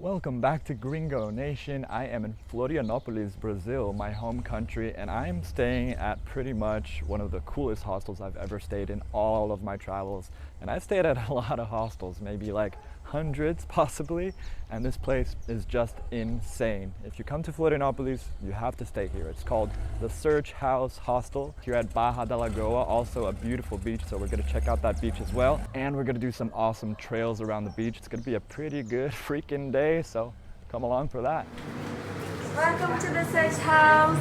Welcome back to Gringo Nation. I am in Florianopolis, Brazil, my home country, and I'm staying at pretty much one of the coolest hostels I've ever stayed in all of my travels. And I've stayed at a lot of hostels, maybe like hundreds possibly, and this place is just insane. If you come to Florianopolis, you have to stay here. It's called the Search House Hostel here at Barra da Lagoa, also a beautiful beach, so we're gonna check out that beach as well. And we're gonna do some awesome trails around the beach. It's gonna be a pretty good freaking day, so come along for that. Welcome to the Search House!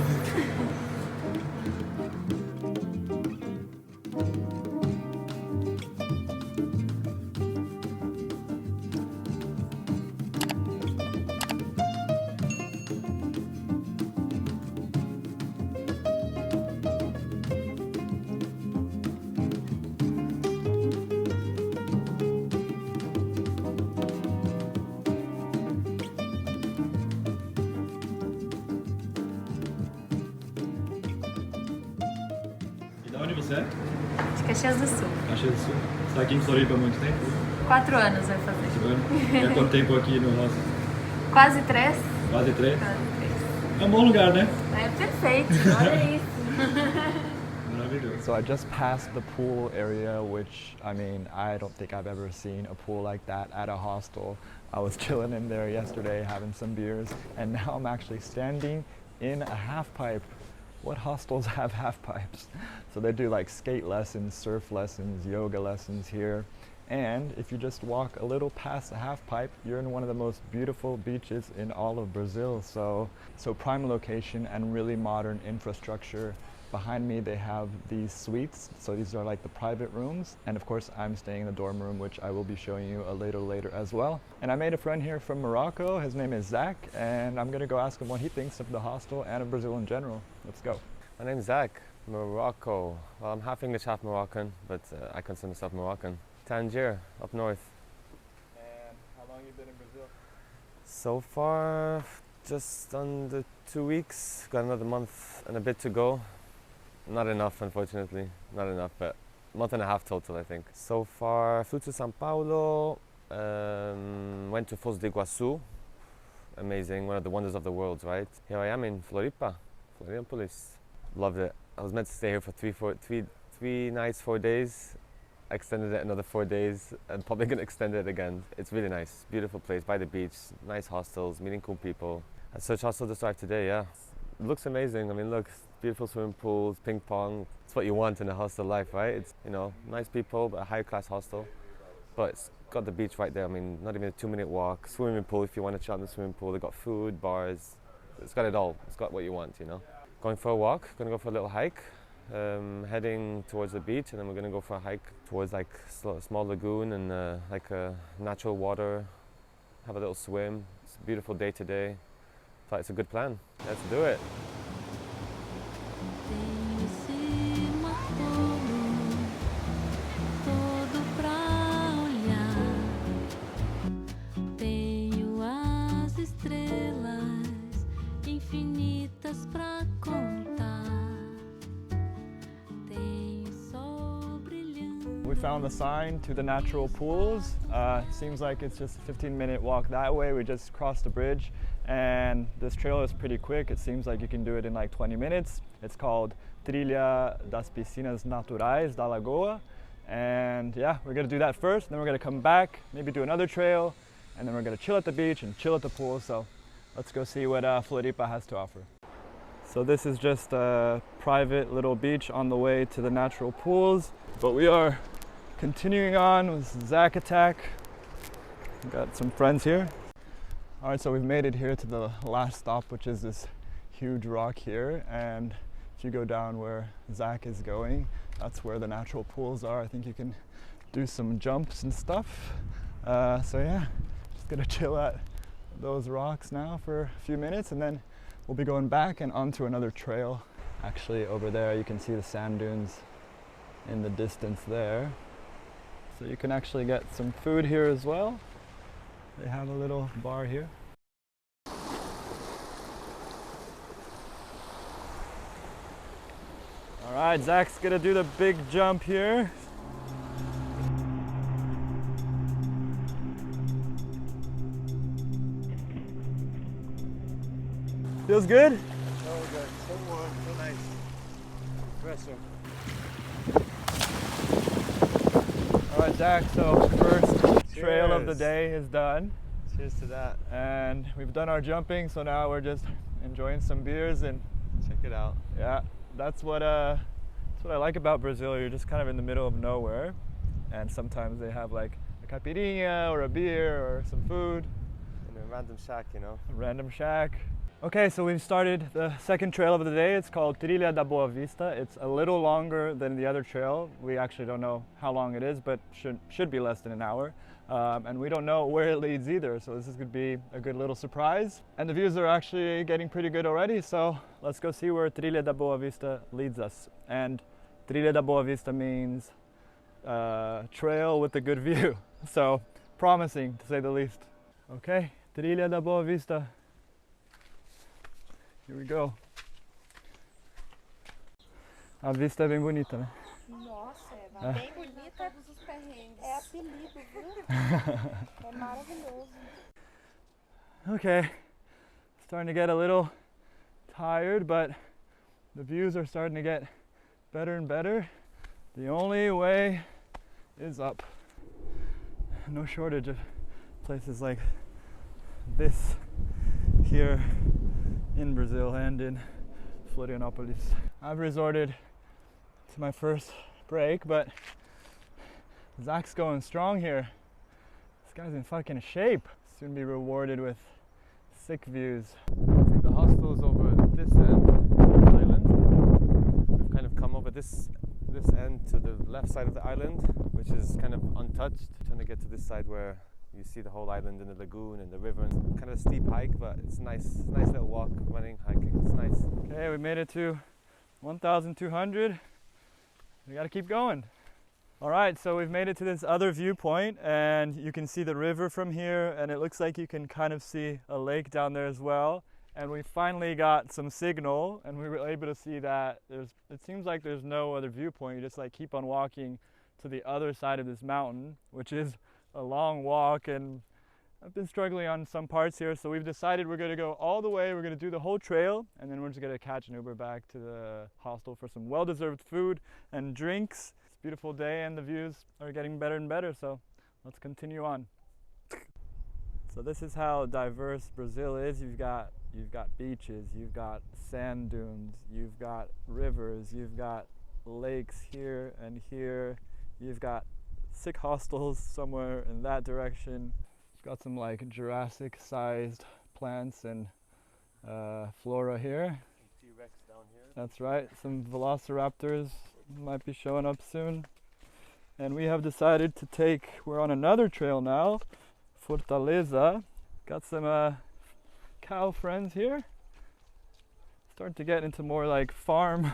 Onde você é? De Caxias do Sul. Caxias do Sul. Você está aqui em Floripa há muito tempo? 4 anos vai fazer. 4 anos? E há quanto tempo aqui no hostel? Quase 3. Quase 3? Quase 3. É um bom lugar, né? É perfeito, olha isso. Maravilhoso. So I just passed the pool area, which, I mean, I don't think I've ever seen a pool like that at a hostel. I was chilling in there yesterday having some beers, and now I'm actually standing in a half pipe. What hostels have half pipes? So they do like skate lessons, surf lessons, yoga lessons here. And if you just walk a little past the half pipe, you're in one of the most beautiful beaches in all of Brazil. So prime location and really modern infrastructure. Behind me they have these suites, so these are like the private rooms, and of course I'm staying in the dorm room, which I will be showing you a little later as well. And I made a friend here from Morocco. His name is Zack, and I'm gonna go ask him what he thinks of the hostel and of Brazil in general. Let's go. My name's Zack, Morocco. Well, I'm half English, half Moroccan, but I consider myself Moroccan. Tangier, up north. And how long have you been in Brazil? So far, just under 2 weeks. Got another month and a bit to go. Not enough, unfortunately. Not enough, but a month and a half total, I think. So far, flew to São Paulo, went to Foz do Iguaçu. Amazing, one of the wonders of the world, right? Here I am in Floripa, Florianopolis. Loved it. I was meant to stay here for three nights, 4 days. I extended it another 4 days, and probably gonna extend it again. It's really nice, beautiful place by the beach, nice hostels, meeting cool people. At Search Hostel just arrived today, yeah. It looks amazing. I mean, look, beautiful swimming pools, ping pong. It's what you want in a hostel life, right? It's, you know, nice people, but a high class hostel. But it's got the beach right there. I mean, not even a 2-minute walk. Swimming pool if you want to chill in the swimming pool. They've got food, bars. It's got it all. It's got what you want, you know. Going for a walk, gonna go for a little hike. Heading towards the beach, and then we're gonna go for a hike towards like a small lagoon and like a natural water. Have a little swim. It's a beautiful day today. So it's a good plan. Let's do it. We found the sign to the natural pools. Seems like it's just a 15-minute walk that way. We just crossed the bridge, and this trail is pretty quick. It seems like you can do it in like 20 minutes. It's called Trilha das Piscinas Naturais da Lagoa. And yeah, we're gonna do that first, then we're gonna come back, maybe do another trail, and then we're gonna chill at the beach and chill at the pool. So let's go see what Floripa has to offer. So this is just a private little beach on the way to the natural pools, but we are continuing on with Zack Attack. Got some friends here. All right, so we've made it here to the last stop, which is this huge rock here. And if you go down where Zack is going, that's where the natural pools are. I think you can do some jumps and stuff. So yeah, just gonna chill at those rocks now for a few minutes, and then we'll be going back and onto another trail. Actually, over there, you can see the sand dunes in the distance there. So you can actually get some food here as well. They have a little bar here. All right, Zack's gonna do the big jump here. Feels good? So good, so warm, so nice. Pressure. All right, Zach, so first trail of the Cheers. day is done. Cheers to that. And we've done our jumping, so now we're just enjoying some beers and Check it out. yeah, that's what I like about Brazil. You're just kind of in the middle of nowhere, and sometimes they have like a caipirinha or a beer or some food. In a random shack, you know. A random shack. Okay, so we've started the second trail of the day. It's called Trilha da Boa Vista. It's a little longer than the other trail. We actually don't know how long it is, but should be less than an hour. And we don't know where it leads either, so this is going to be a good little surprise. And the views are actually getting pretty good already, so let's go see where Trilha da Boa Vista leads us. And Trilha da Boa Vista means trail with a good view, so promising to say the least. Okay, Trilha da Boa Vista. Here we go. A vista é bem bonita, né? Nossa, é bem bonita. Todos os perrengues. É apelido, viu? É maravilhoso. Okay, starting to get a little tired, but the views are starting to get better and better. The only way is up. No shortage of places like this here in Brazil and in Florianopolis. I've resorted to my first break, but Zack's going strong here. This guy's in fucking shape. Soon be rewarded with sick views. I think the hostel's over this end of the island. We've kind of come over this end to the left side of the island, which is kind of untouched. Trying to get to this side where you see the whole island and the lagoon and the river. It's kind of a steep hike, but it's nice. It's a nice little walk, running, hiking. It's nice. Okay, we made it to 1,200. We gotta keep going. All right, so we've made it to this other viewpoint, and you can see the river from here, and it looks like you can kind of see a lake down there as well. And we finally got some signal, and we were able to see that it seems like there's no other viewpoint. You just like keep on walking to the other side of this mountain, which is a long walk, and I've been struggling on some parts here, so we've decided we're gonna go all the way. We're gonna do the whole trail, and then we're just gonna catch an Uber back to the hostel for some well-deserved food and drinks. It's a beautiful day, and the views are getting better and better, so let's continue on. So this is how diverse Brazil is. You've got beaches, you've got sand dunes, you've got rivers, you've got lakes here and here, you've got sick hostels somewhere in that direction. It's got some like Jurassic-sized plants and flora here. T-Rex down here. That's right. Some velociraptors might be showing up soon. And we have decided to we're on another trail now, Fortaleza. Got some cow friends here. Starting to get into more like farm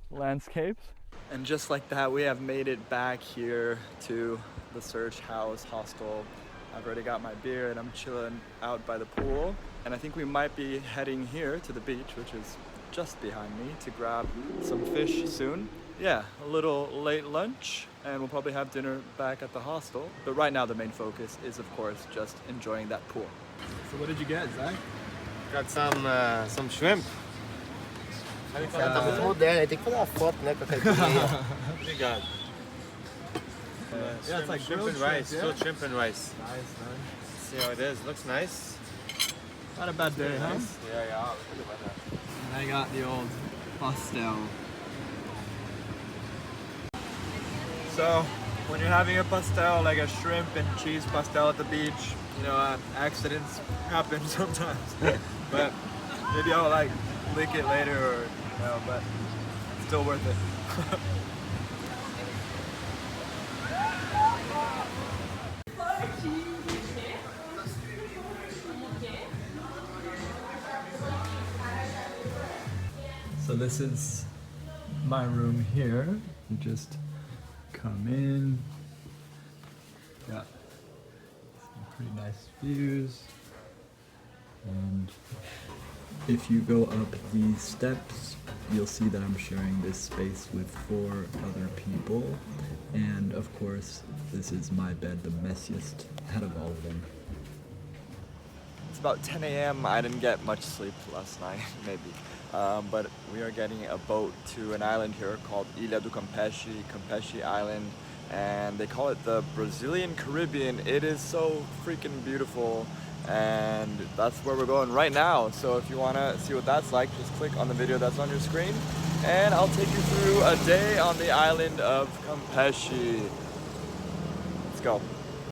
landscapes. And just like that, we have made it back here to the Search House Hostel. I've already got my beer and I'm chilling out by the pool. And I think we might be heading here to the beach, which is just behind me, to grab some fish soon. Yeah, a little late lunch, and we'll probably have dinner back at the hostel. But right now the main focus is, of course, just enjoying that pool. So what did you get, Zach? Got some shrimp. Tá muito moderno, tem que fazer uma foto, né, com a caipirinha. Obrigado. Yeah, it's like shrimp and rice. Grilled shrimp and rice. Nice. See how it is. Looks nice. Not a bad day, huh? Yeah. Look at the weather. And I got the old pastel. So, when you're having a pastel, like a shrimp and cheese pastel at the beach, you know, accidents happen sometimes. But maybe I'll like lick it later, or you know, but it's still worth it. So this is my room here. You just come in. Got some pretty nice views. And if you go up these steps, you'll see that I'm sharing this space with 4 other people. And of course, this is my bed, the messiest out of all of them. It's about 10 a.m. I didn't get much sleep last night, maybe. But we are getting a boat to an island here called Ilha do Campeche Island, and they call it the Brazilian Caribbean. It is so freaking beautiful, and that's where we're going right now. So if you want to see what that's like, just click on the video that's on your screen, and I'll take you through a day on the island of Campeche. Let's go.